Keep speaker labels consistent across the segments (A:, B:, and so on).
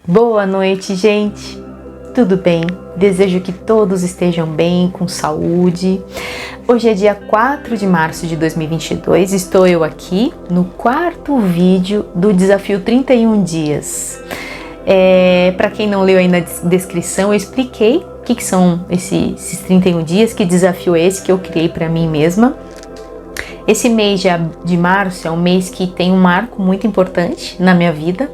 A: Boa noite, gente. Tudo bem? Desejo que todos estejam bem, com saúde. Hoje é dia 4 de março de 2022. Estou eu aqui no quarto vídeo do desafio 31 dias. Para quem não leu aí na descrição, eu expliquei o que são esses 31 dias, que desafio é esse que eu criei para mim mesma. Esse mês de março é um mês que tem um marco muito importante na minha vida.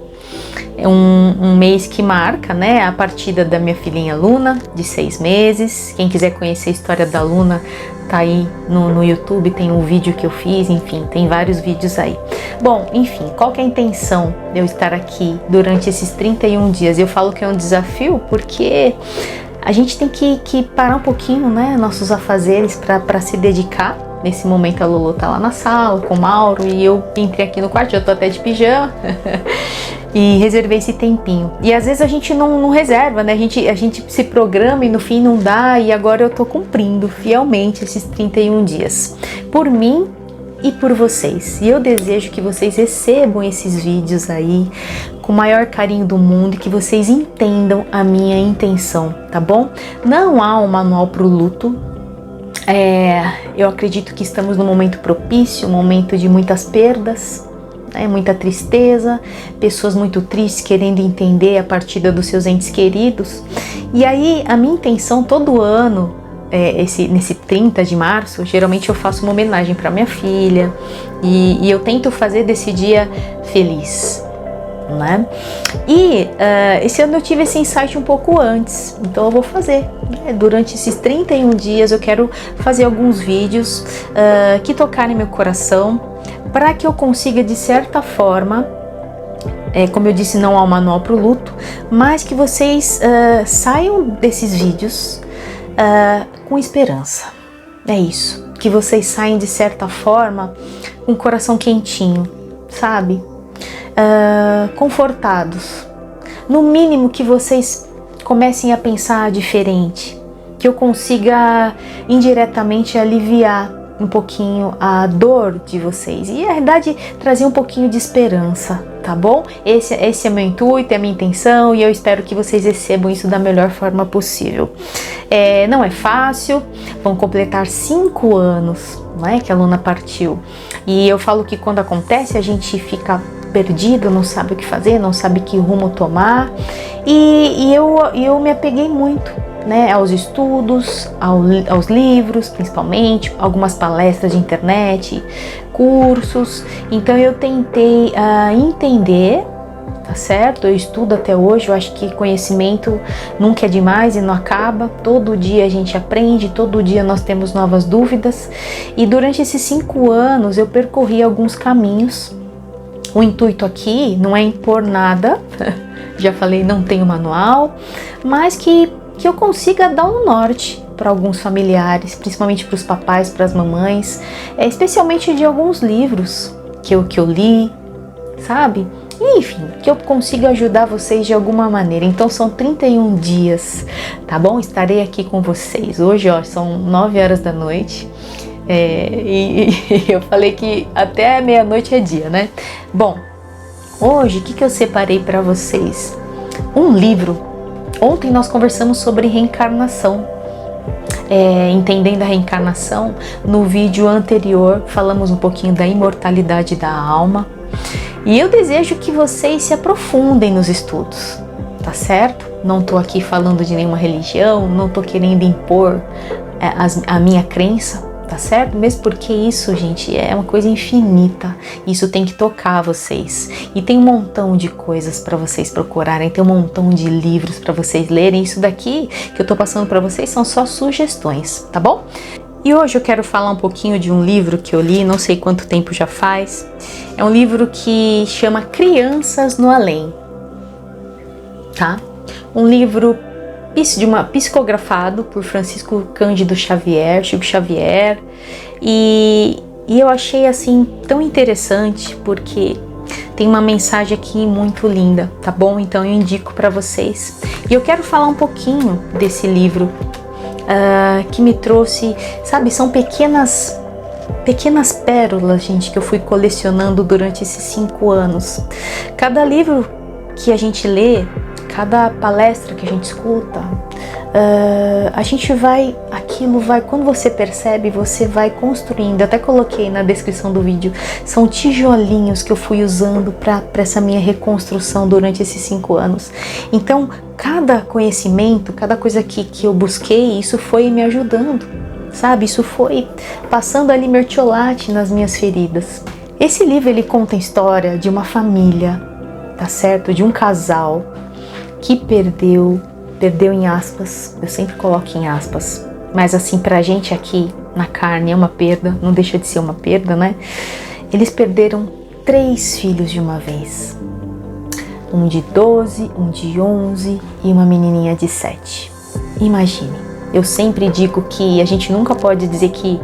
A: É um mês que marca, né, a partida da minha filhinha Luna, de 6 meses. Quem quiser conhecer a história da Luna, tá aí no YouTube, tem um vídeo que eu fiz, enfim, tem vários vídeos aí. Bom, enfim, qual que é a intenção de eu estar aqui durante esses 31 dias? Eu falo que é um desafio porque a gente tem que parar um pouquinho, né, nossos afazeres para se dedicar. Nesse momento a Lulu tá lá na sala com o Mauro e eu entrei aqui no quarto, já tô até de pijama e reservei esse tempinho. E às vezes a gente não reserva, né? A gente se programa e no fim não dá, e agora eu tô cumprindo fielmente esses 31 dias. Por mim e por vocês. E eu desejo que vocês recebam esses vídeos aí com o maior carinho do mundo e que vocês entendam a minha intenção, tá bom? Não há um manual pro luto. Eu acredito que estamos num momento propício, um momento de muitas perdas, né, muita tristeza, pessoas muito tristes querendo entender a partida dos seus entes queridos. E aí a minha intenção todo ano, nesse 30 de março, geralmente eu faço uma homenagem para minha filha e eu tento fazer desse dia feliz, né? E esse ano eu tive esse insight um pouco antes, então eu vou fazer, né? Durante esses 31 dias eu quero fazer alguns vídeos que tocarem meu coração, para que eu consiga de certa forma, como eu disse, não há um manual para o luto, mas que vocês saiam desses vídeos com esperança. É isso, que vocês saem de certa forma com o coração quentinho, sabe? Confortados. No mínimo que vocês comecem a pensar diferente, que eu consiga indiretamente aliviar um pouquinho a dor de vocês e na verdade trazer um pouquinho de esperança, tá bom? Esse é meu intuito, é a minha intenção e eu espero que vocês recebam isso da melhor forma possível. Não é fácil, vão completar 5 anos, né, que a Luna partiu, e eu falo que quando acontece a gente fica perdido, não sabe o que fazer, não sabe que rumo tomar, e eu me apeguei muito, né, aos estudos, aos livros, principalmente, algumas palestras de internet, cursos. Então eu tentei entender, tá certo? Eu estudo até hoje, eu acho que conhecimento nunca é demais e não acaba. Todo dia a gente aprende, todo dia nós temos novas dúvidas. E durante esses 5 anos eu percorri alguns caminhos. O intuito aqui não é impor nada, já falei, não tenho manual, mas que eu consiga dar um norte para alguns familiares, principalmente para os papais, para as mamães, especialmente de alguns livros que eu li, sabe? Enfim, que eu consiga ajudar vocês de alguma maneira. Então são 31 dias, tá bom? Estarei aqui com vocês. Hoje, ó, são 9 horas da noite. E eu falei que até meia-noite é dia, né? Bom, hoje o que eu separei para vocês? Um livro. Ontem nós conversamos sobre reencarnação, entendendo a reencarnação. No vídeo anterior falamos um pouquinho da imortalidade da alma. E eu desejo que vocês se aprofundem nos estudos, tá certo? Não tô aqui falando de nenhuma religião, não tô querendo impor a minha crença, tá certo? Mesmo porque isso, gente, é uma coisa infinita. Isso tem que tocar vocês. E tem um montão de coisas para vocês procurarem, tem um montão de livros para vocês lerem. Isso daqui que eu tô passando para vocês são só sugestões, tá bom? E hoje eu quero falar um pouquinho de um livro que eu li, não sei quanto tempo já faz. É um livro que chama Crianças no Além, tá? Um livro psicografado por Francisco Cândido Xavier, Chico Xavier, e eu achei assim tão interessante porque tem uma mensagem aqui muito linda, tá bom? Então eu indico para vocês. E eu quero falar um pouquinho desse livro que me trouxe, sabe, são pequenas pérolas, gente, que eu fui colecionando durante esses 5 anos. Cada livro que a gente lê, cada palestra que a gente escuta, quando você percebe, você vai construindo. Eu até coloquei na descrição do vídeo, são tijolinhos que eu fui usando para essa minha reconstrução durante esses 5 anos. Então, cada conhecimento, cada coisa que eu busquei, isso foi me ajudando, sabe? Isso foi passando ali mertiolate nas minhas feridas. Esse livro, ele conta a história de uma família, tá certo? De um casal que perdeu em aspas, eu sempre coloco em aspas, mas assim, pra gente aqui na carne é uma perda, não deixa de ser uma perda, né? Eles perderam 3 filhos de uma vez. Um de 12, um de 11 e uma menininha de 7. Imagine, eu sempre digo que a gente nunca pode dizer que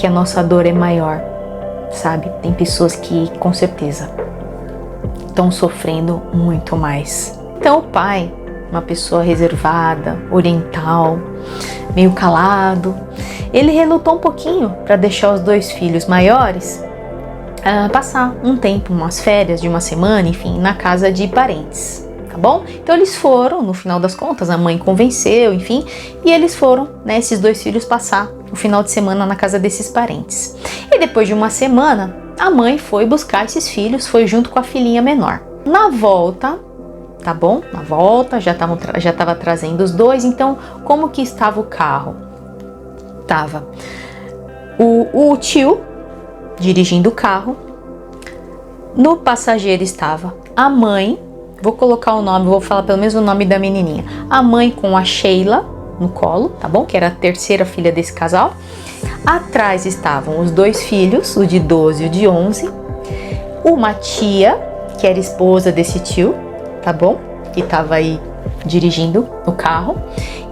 A: a nossa dor é maior, sabe? Tem pessoas que com certeza estão sofrendo muito mais. Então o pai, uma pessoa reservada, oriental, meio calado, ele relutou um pouquinho para deixar os 2 filhos maiores passar um tempo, umas férias de uma semana, enfim, na casa de parentes, tá bom? Então eles foram, no final das contas, a mãe convenceu, enfim, e eles foram, né, esses 2 filhos passar o final de semana na casa desses parentes. E depois de uma semana, a mãe foi buscar esses filhos, foi junto com a filhinha menor. Na volta, tá bom? Na volta, já tava trazendo os 2, então como que estava o carro? Tava o tio dirigindo o carro, no passageiro estava a mãe, vou colocar o nome, vou falar pelo menos o nome da menininha, a mãe com a Sheila no colo, tá bom? Que era a terceira filha desse casal. Atrás estavam os 2 filhos, o de 12 e o de 11, uma tia, que era esposa desse tio, tá bom? Que tava aí dirigindo o carro,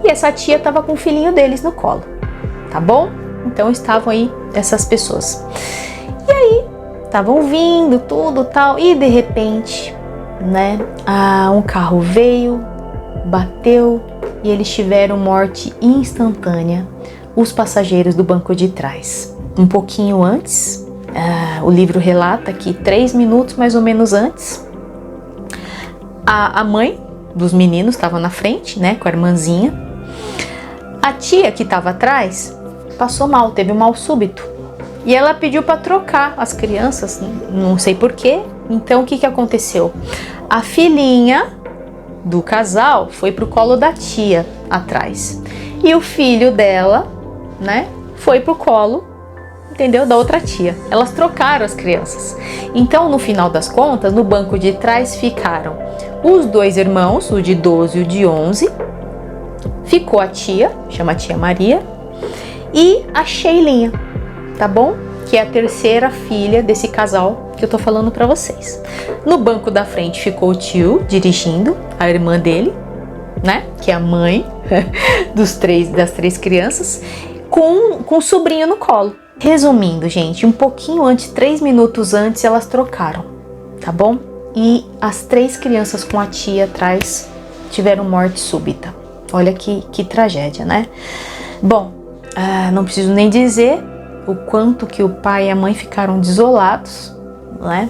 A: e essa tia tava com o filhinho deles no colo, tá bom? Então estavam aí essas pessoas. E aí, estavam vindo tudo tal, e de repente, né, um carro veio, bateu, e eles tiveram morte instantânea, os passageiros do banco de trás. Um pouquinho antes, o livro relata que 3 minutos mais ou menos antes, a mãe dos meninos estava na frente, né, com a irmãzinha. A tia que estava atrás passou mal, teve um mal súbito. E ela pediu para trocar as crianças, não sei porquê. Então o que aconteceu? A filhinha do casal foi pro colo da tia atrás. E o filho dela, né, foi pro colo, entendeu? Da outra tia. Elas trocaram as crianças. Então, no final das contas, no banco de trás ficaram os 2 irmãos, o de 12 e o de 11. Ficou a tia, chama a tia Maria, e a Sheilinha, tá bom? Que é a terceira filha desse casal que eu tô falando pra vocês. No banco da frente ficou o tio dirigindo, a irmã dele, né? Que é a mãe das 3 crianças, com o sobrinho no colo. Resumindo, gente, um pouquinho antes, 3 minutos antes, elas trocaram, tá bom? E as 3 crianças com a tia atrás tiveram morte súbita. Olha que tragédia, né? Bom, não preciso nem dizer o quanto que o pai e a mãe ficaram desolados, né,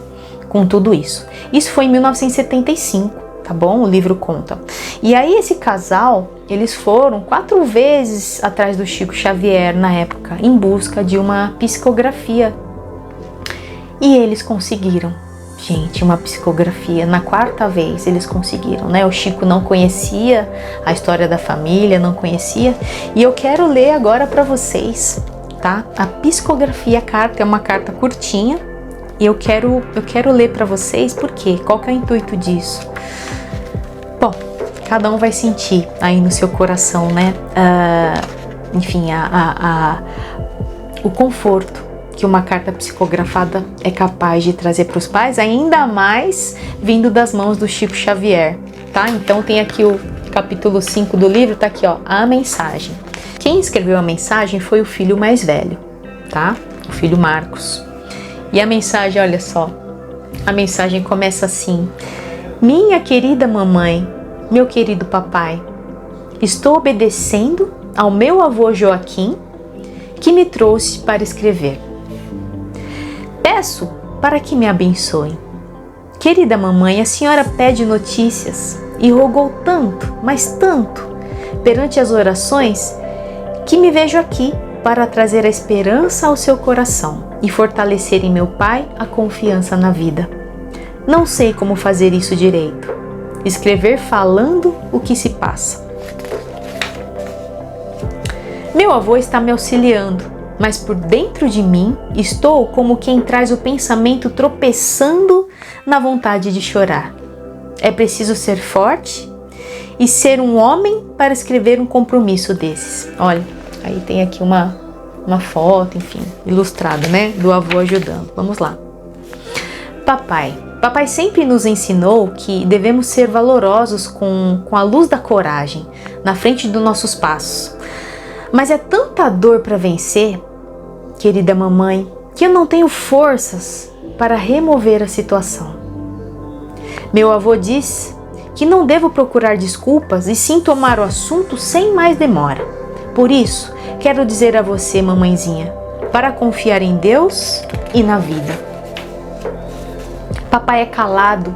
A: com tudo isso. Isso foi em 1975, tá bom? O livro conta. E aí esse casal, eles foram 4 vezes atrás do Chico Xavier na época, em busca de uma psicografia. E eles conseguiram. Gente, uma psicografia. Na 4ª vez eles conseguiram, né? O Chico não conhecia a história da família, não conhecia. E eu quero ler agora para vocês, tá? A psicografia, a carta é uma carta curtinha. E eu quero ler para vocês, por quê? Qual que é o intuito disso? Bom, cada um vai sentir aí no seu coração, né? Enfim, o conforto que uma carta psicografada é capaz de trazer para os pais, ainda mais vindo das mãos do Chico Xavier, tá? Então tem aqui o capítulo 5 do livro, tá aqui, ó, a mensagem. Quem escreveu a mensagem foi o filho mais velho, tá? O filho Marcos. E a mensagem, olha só, a mensagem começa assim: minha querida mamãe, meu querido papai, estou obedecendo ao meu avô Joaquim, que me trouxe para escrever. Peço para que me abençoe. Querida mamãe, a senhora pede notícias, e rogou tanto, mas tanto, perante as orações, que me vejo aqui para trazer a esperança ao seu coração e fortalecer em meu pai a confiança na vida. Não sei como fazer isso direito. Escrever falando o que se passa. Meu avô está me auxiliando, mas por dentro de mim estou como quem traz o pensamento tropeçando na vontade de chorar. É preciso ser forte e ser um homem para escrever um compromisso desses. Olha, aí tem aqui uma foto, enfim, ilustrada, né? Do avô ajudando. Vamos lá. Papai sempre nos ensinou que devemos ser valorosos com a luz da coragem na frente dos nossos passos. Mas é tanta dor para vencer, querida mamãe, que eu não tenho forças para remover a situação. Meu avô diz que não devo procurar desculpas e sim tomar o assunto sem mais demora. Por isso, quero dizer a você, mamãezinha, para confiar em Deus e na vida. Papai é calado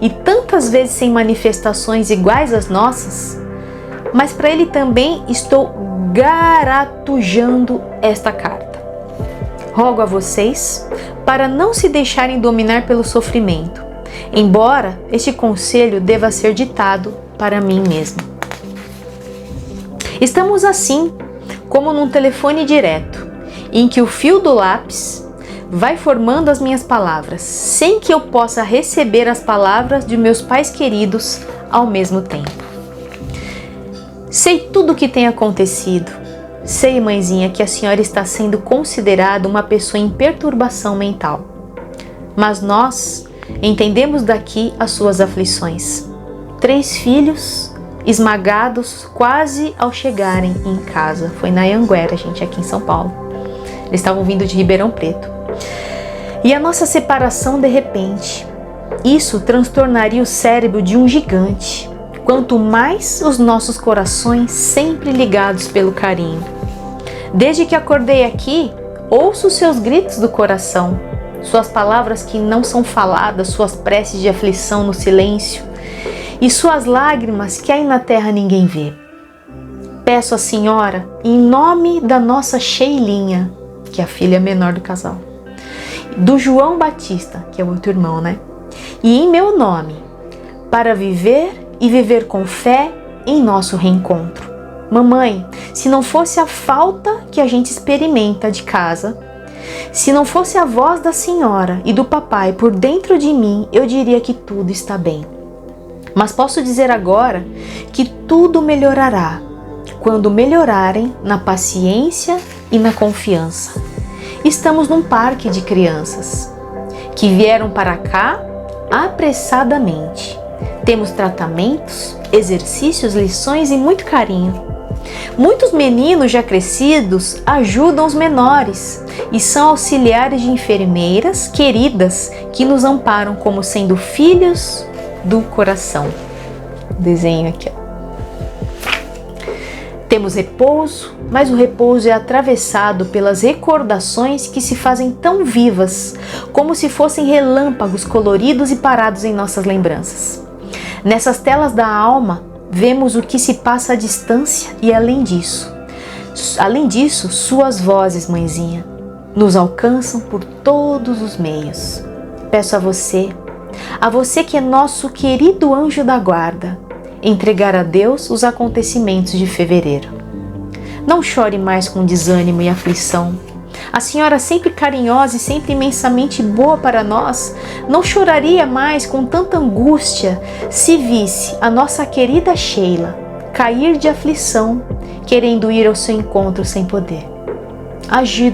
A: e tantas vezes sem manifestações iguais às nossas, mas para ele também estou garatujando esta carta. Rogo a vocês para não se deixarem dominar pelo sofrimento, embora este conselho deva ser ditado para mim mesmo. Estamos assim, como num telefone direto, em que o fio do lápis vai formando as minhas palavras, sem que eu possa receber as palavras de meus pais queridos ao mesmo tempo. Sei tudo o que tem acontecido. Sei, mãezinha, que a senhora está sendo considerada uma pessoa em perturbação mental. Mas nós entendemos daqui as suas aflições. 3 filhos esmagados quase ao chegarem em casa. Foi na Anhanguera, gente, aqui em São Paulo. Eles estavam vindo de Ribeirão Preto. E a nossa separação de repente. Isso transtornaria o cérebro de um gigante. Quanto mais os nossos corações sempre ligados pelo carinho. Desde que acordei aqui, ouço seus gritos do coração, suas palavras que não são faladas, suas preces de aflição no silêncio e suas lágrimas que aí na terra ninguém vê. Peço à senhora, em nome da nossa Sheilinha, que é a filha menor do casal, do João Batista, que é o outro irmão, né? E em meu nome, para viver e viver com fé em nosso reencontro. Mamãe, se não fosse a falta que a gente experimenta de casa, se não fosse a voz da senhora e do papai por dentro de mim, eu diria que tudo está bem. Mas posso dizer agora que tudo melhorará quando melhorarem na paciência e na confiança. Estamos num parque de crianças que vieram para cá apressadamente. Temos tratamentos, exercícios, lições e muito carinho. Muitos meninos já crescidos ajudam os menores e são auxiliares de enfermeiras queridas que nos amparam como sendo filhos do coração. Desenho aqui, ó. Temos repouso, mas o repouso é atravessado pelas recordações que se fazem tão vivas, como se fossem relâmpagos coloridos e parados em nossas lembranças. Nessas telas da alma, vemos o que se passa à distância e além disso, suas vozes, mãezinha, nos alcançam por todos os meios. Peço a você que é nosso querido anjo da guarda, entregar a Deus os acontecimentos de fevereiro. Não chore mais com desânimo e aflição. A senhora, sempre carinhosa e sempre imensamente boa para nós, não choraria mais com tanta angústia se visse a nossa querida Sheila cair de aflição, querendo ir ao seu encontro sem poder.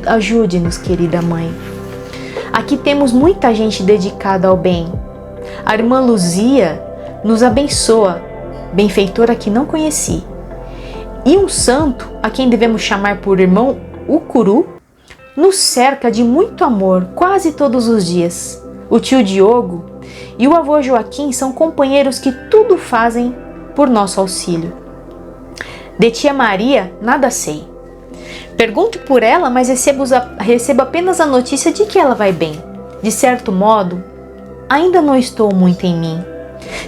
A: Ajude-nos, querida mãe. Aqui temos muita gente dedicada ao bem. A irmã Luzia nos abençoa, benfeitora que não conheci. E um santo, a quem devemos chamar por irmão Ucuru, nos cerca de muito amor quase todos os dias. O tio Diogo e o avô Joaquim são companheiros que tudo fazem por nosso auxílio. De tia Maria, nada sei. Pergunto por ela, mas recebo apenas a notícia de que ela vai bem. De certo modo, ainda não estou muito em mim.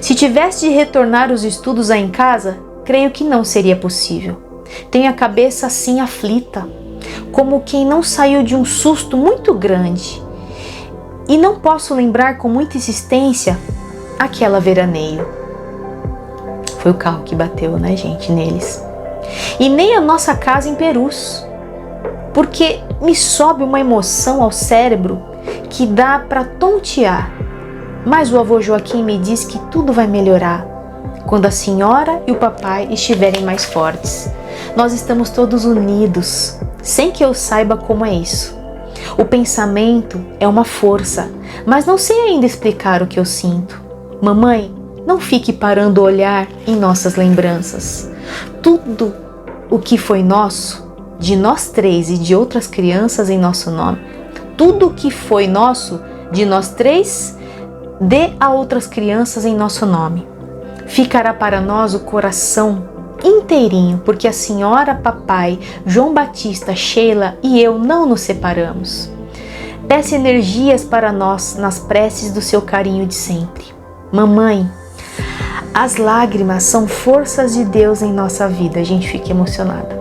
A: Se tivesse de retornar os estudos aí em casa, creio que não seria possível. Tenho a cabeça assim aflita, como quem não saiu de um susto muito grande. E não posso lembrar com muita insistência aquela veraneio. Foi o carro que bateu, né, gente, neles. E nem a nossa casa em Perus, porque me sobe uma emoção ao cérebro que dá para tontear. Mas o avô Joaquim me diz que tudo vai melhorar quando a senhora e o papai estiverem mais fortes. Nós estamos todos unidos, sem que eu saiba como é isso. O pensamento é uma força, mas não sei ainda explicar o que eu sinto. Mamãe, não fique parando o olhar em nossas lembranças. Tudo o que foi nosso, de nós três e de outras crianças em nosso nome, tudo o que foi nosso, de nós três, dê a outras crianças em nosso nome. Ficará para nós o coração inteirinho, porque a senhora, papai, João Batista, Sheila e eu não nos separamos. Peça energias para nós nas preces do seu carinho de sempre. Mamãe, as lágrimas são forças de Deus em nossa vida. A gente fica emocionada.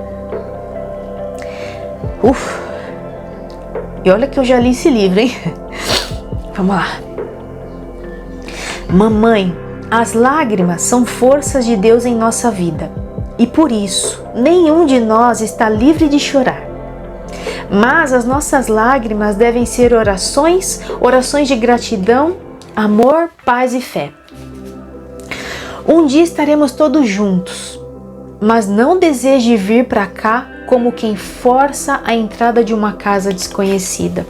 A: E olha que eu já li esse livro, hein? Vamos lá. Mamãe, as lágrimas são forças de Deus em nossa vida. E por isso, nenhum de nós está livre de chorar. Mas as nossas lágrimas devem ser orações de gratidão, amor, paz e fé. Um dia estaremos todos juntos, mas não deseje vir para cá como quem força a entrada de uma casa desconhecida.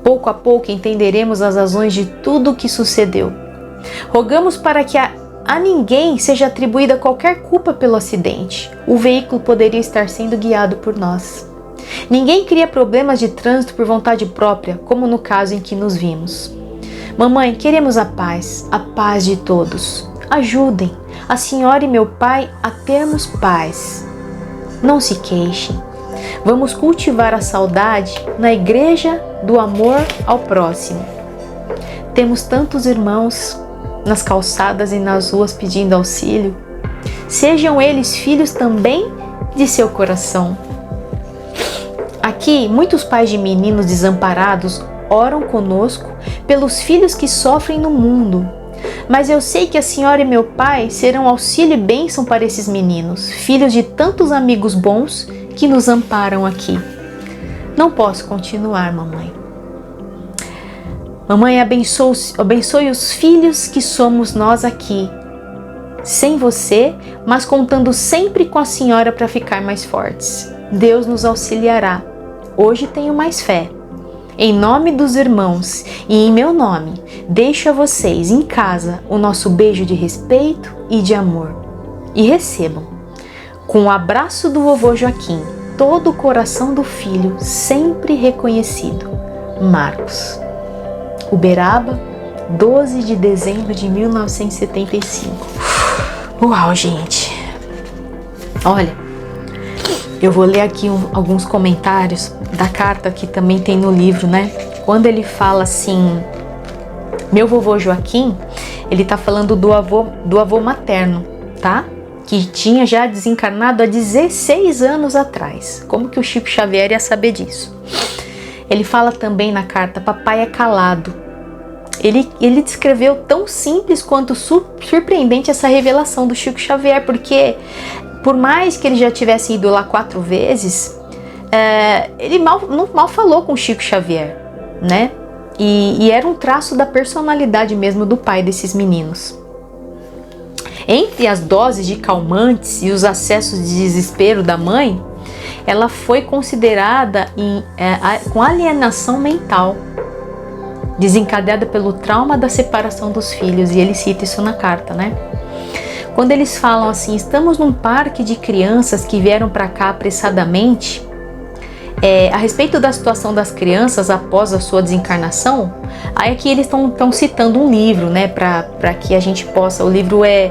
A: Pouco a pouco entenderemos as razões de tudo o que sucedeu. Rogamos para que a ninguém seja atribuída qualquer culpa pelo acidente. O veículo poderia estar sendo guiado por nós. Ninguém cria problemas de trânsito por vontade própria, como no caso em que nos vimos. Mamãe, queremos a paz de todos. Ajudem a senhora e meu pai a termos paz. Não se queixem. Vamos cultivar a saudade na igreja do amor ao próximo. Temos tantos irmãos nas calçadas e nas ruas pedindo auxílio. Sejam eles filhos também de seu coração. Aqui, muitos pais de meninos desamparados oram conosco pelos filhos que sofrem no mundo. Mas eu sei que a senhora e meu pai serão auxílio e bênção para esses meninos, filhos de tantos amigos bons que nos amparam aqui. Não posso continuar, mamãe. Mamãe, abençoe os filhos que somos nós aqui, sem você, mas contando sempre com a senhora para ficar mais fortes. Deus nos auxiliará. Hoje tenho mais fé. Em nome dos irmãos e em meu nome, deixo a vocês em casa o nosso beijo de respeito e de amor. E recebam, com o abraço do vovô Joaquim, todo o coração do filho sempre reconhecido. Marcos. Uberaba, 12 de dezembro de 1975. Uau, gente! Olha, eu vou ler aqui alguns comentários da carta que também tem no livro, né? Quando ele fala assim, meu vovô Joaquim, ele tá falando do avô materno, tá? Que tinha já desencarnado há 16 anos atrás. Como que o Chico Xavier ia saber disso? Ele fala também na carta, papai é calado. Ele descreveu tão simples quanto surpreendente essa revelação do Chico Xavier, porque por mais que ele já tivesse ido lá 4 vezes, ele mal falou com o Chico Xavier, né? E era um traço da personalidade mesmo do pai desses meninos. Entre as doses de calmantes e os acessos de desespero da mãe, ela foi considerada com alienação mental, desencadeada pelo trauma da separação dos filhos, e ele cita isso na carta, né? Quando eles falam assim, estamos num parque de crianças que vieram para cá apressadamente, a respeito da situação das crianças após a sua desencarnação, aí aqui eles estão citando um livro, né, para que a gente possa, o livro é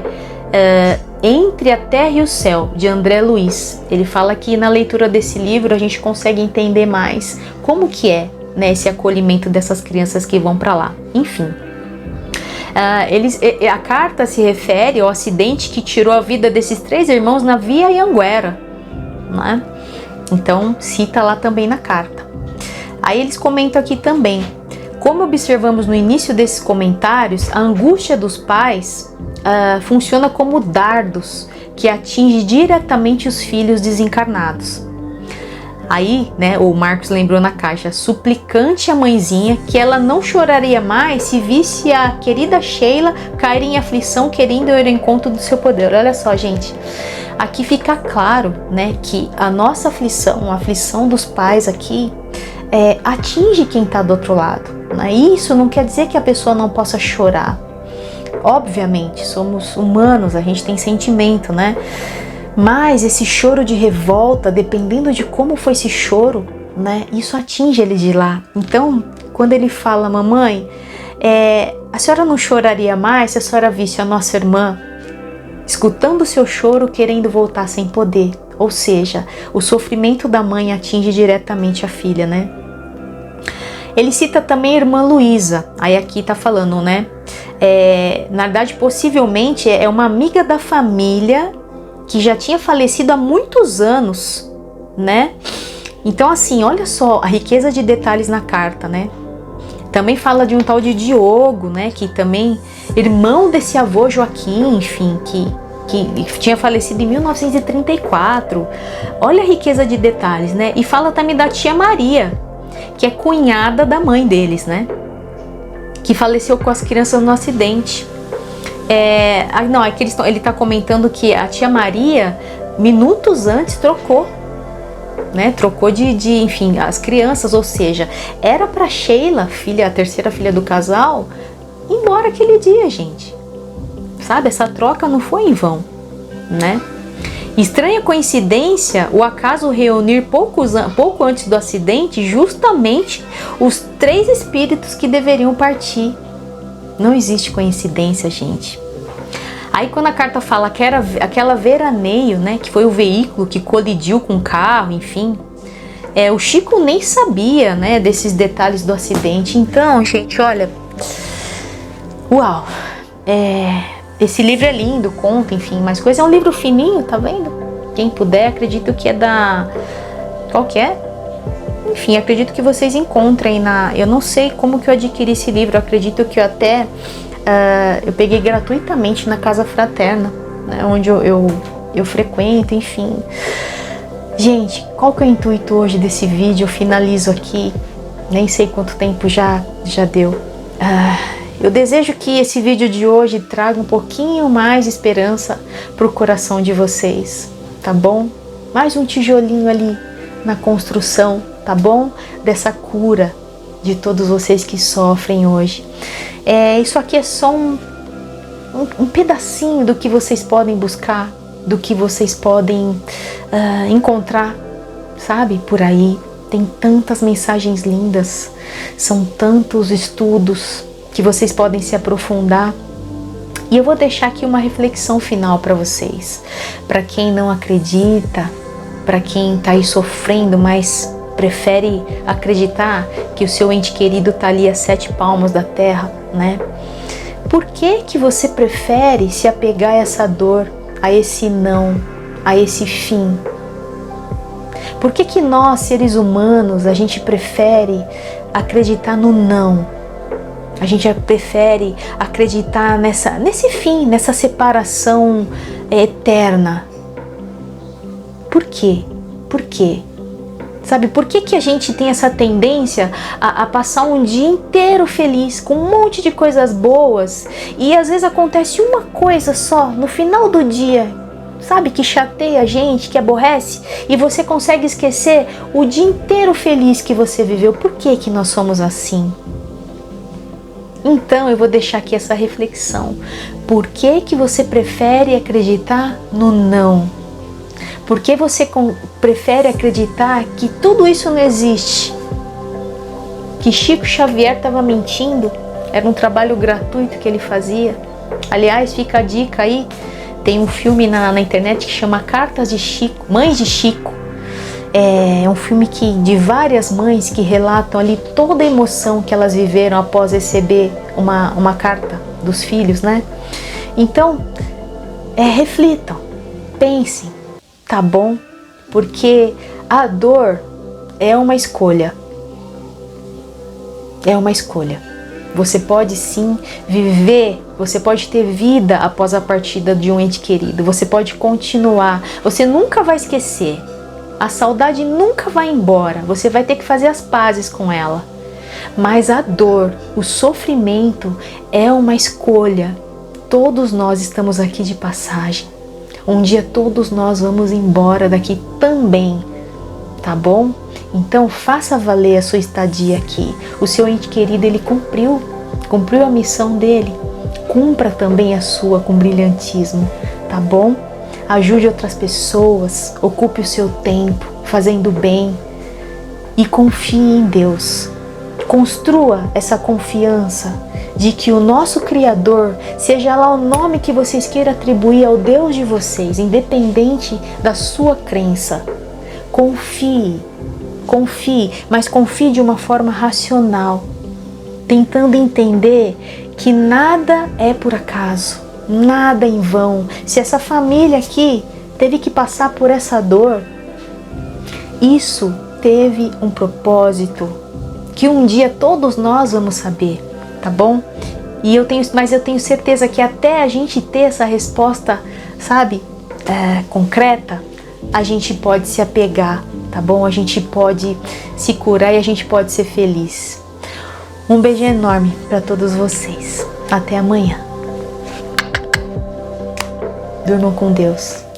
A: Entre a Terra e o Céu, de André Luiz. Ele fala que na leitura desse livro a gente consegue entender mais como que é, né, esse acolhimento dessas crianças que vão para lá. Enfim, A carta se refere ao acidente que tirou a vida desses 3 irmãos na Via Anhanguera, né? Então cita lá também na carta. Aí eles comentam aqui também: como observamos no início desses comentários, a angústia dos pais funciona como dardos que atinge diretamente os filhos desencarnados. Aí, né, o Marcos lembrou na caixa: suplicante a mãezinha que ela não choraria mais se visse a querida Sheila cair em aflição querendo ir ao encontro do seu poder. Olha só, gente, aqui fica claro, né, que a nossa aflição, a aflição dos pais aqui, atinge quem está do outro lado, né? Isso não quer dizer que a pessoa não possa chorar. Obviamente, somos humanos, a gente tem sentimento, né? Mas esse choro de revolta, dependendo de como foi esse choro, né, isso atinge ele de lá. Então, quando ele fala: mamãe, a senhora não choraria mais se a senhora visse a nossa irmã escutando o seu choro, querendo voltar sem poder? Ou seja, o sofrimento da mãe atinge diretamente a filha, né? Ele cita também a irmã Luísa. Aí aqui tá falando, né? Na verdade, possivelmente é uma amiga da família que já tinha falecido há muitos anos, né? Então, assim, olha só a riqueza de detalhes na carta, né? Também fala de um tal de Diogo, né? Que também, irmão desse avô Joaquim, enfim, que tinha falecido em 1934. Olha a riqueza de detalhes, né? E fala também da tia Maria, que é cunhada da mãe deles, né? Que faleceu com as crianças no acidente. Ele está comentando que a tia Maria, minutos antes, trocou, né? Trocou enfim, as crianças, ou seja, era para Sheila, a terceira filha do casal, ir embora aquele dia, gente. Sabe, essa troca não foi em vão, né? Estranha coincidência o acaso reunir pouco antes do acidente justamente os 3 espíritos que deveriam partir. Não existe coincidência, gente. Aí quando a carta fala que era aquela veraneio, né, que foi o veículo que colidiu com o carro, enfim, o Chico nem sabia, né, desses detalhes do acidente. Então, gente, olha, uau, esse livro é lindo, conta, enfim, mais coisa. É um livro fininho, tá vendo? Quem puder, acredito que é da... Qual que é? Enfim, acredito que vocês encontrem eu não sei como que eu adquiri esse livro, acredito que eu até... eu peguei gratuitamente na Casa Fraterna, né, onde eu frequento, enfim. Gente, qual que é o intuito hoje desse vídeo? Eu finalizo aqui, nem sei quanto tempo já deu. Eu desejo que esse vídeo de hoje traga um pouquinho mais de esperança para o coração de vocês, tá bom? Mais um tijolinho ali na construção, tá bom? Dessa cura de todos vocês que sofrem hoje. Isso aqui é só um pedacinho do que vocês podem buscar, do que vocês podem encontrar, sabe? Por aí tem tantas mensagens lindas, são tantos estudos que vocês podem se aprofundar. E eu vou deixar aqui uma reflexão final para vocês. Para quem não acredita, para quem está aí sofrendo, mas prefere acreditar que o seu ente querido está ali a 7 palmos da terra, né? Por que você prefere se apegar a essa dor, a esse não, a esse fim? Por que nós, seres humanos, a gente prefere acreditar no não? A gente prefere acreditar nesse fim, nessa separação eterna. Por quê? Por quê? Sabe, por que a gente tem essa tendência a passar um dia inteiro feliz, com um monte de coisas boas, e às vezes acontece uma coisa só no final do dia, sabe, que chateia a gente, que aborrece, e você consegue esquecer o dia inteiro feliz que você viveu? Por que nós somos assim? Então eu vou deixar aqui essa reflexão. Por que você prefere acreditar no não? Por que você prefere acreditar que tudo isso não existe? Que Chico Xavier estava mentindo? Era um trabalho gratuito que ele fazia? Aliás, fica a dica aí, tem um filme na internet que chama Cartas de Chico, Mães de Chico. É um filme de várias mães que relatam ali toda a emoção que elas viveram após receber uma carta dos filhos, né? Então, reflitam, pensem, tá bom? Porque a dor é uma escolha. É uma escolha. Você pode sim viver, você pode ter vida após a partida de um ente querido. Você pode continuar, você nunca vai esquecer. A saudade nunca vai embora, você vai ter que fazer as pazes com ela. Mas a dor, o sofrimento é uma escolha. Todos nós estamos aqui de passagem. Um dia todos nós vamos embora daqui também, tá bom? Então faça valer a sua estadia aqui. O seu ente querido, ele cumpriu a missão dele. Cumpra também a sua com brilhantismo, tá bom? Ajude outras pessoas, ocupe o seu tempo fazendo bem e confie em Deus. Construa essa confiança de que o nosso Criador, seja lá o nome que vocês queiram atribuir ao Deus de vocês, independente da sua crença, confie, mas confie de uma forma racional, tentando entender que nada é por acaso, nada em vão. Se essa família aqui teve que passar por essa dor, isso teve um propósito que um dia todos nós vamos saber, tá bom? Mas eu tenho certeza que até a gente ter essa resposta, sabe, concreta, a gente pode se apegar, tá bom? A gente pode se curar e a gente pode ser feliz. Um beijo enorme para todos vocês. Até amanhã. Durmam com Deus.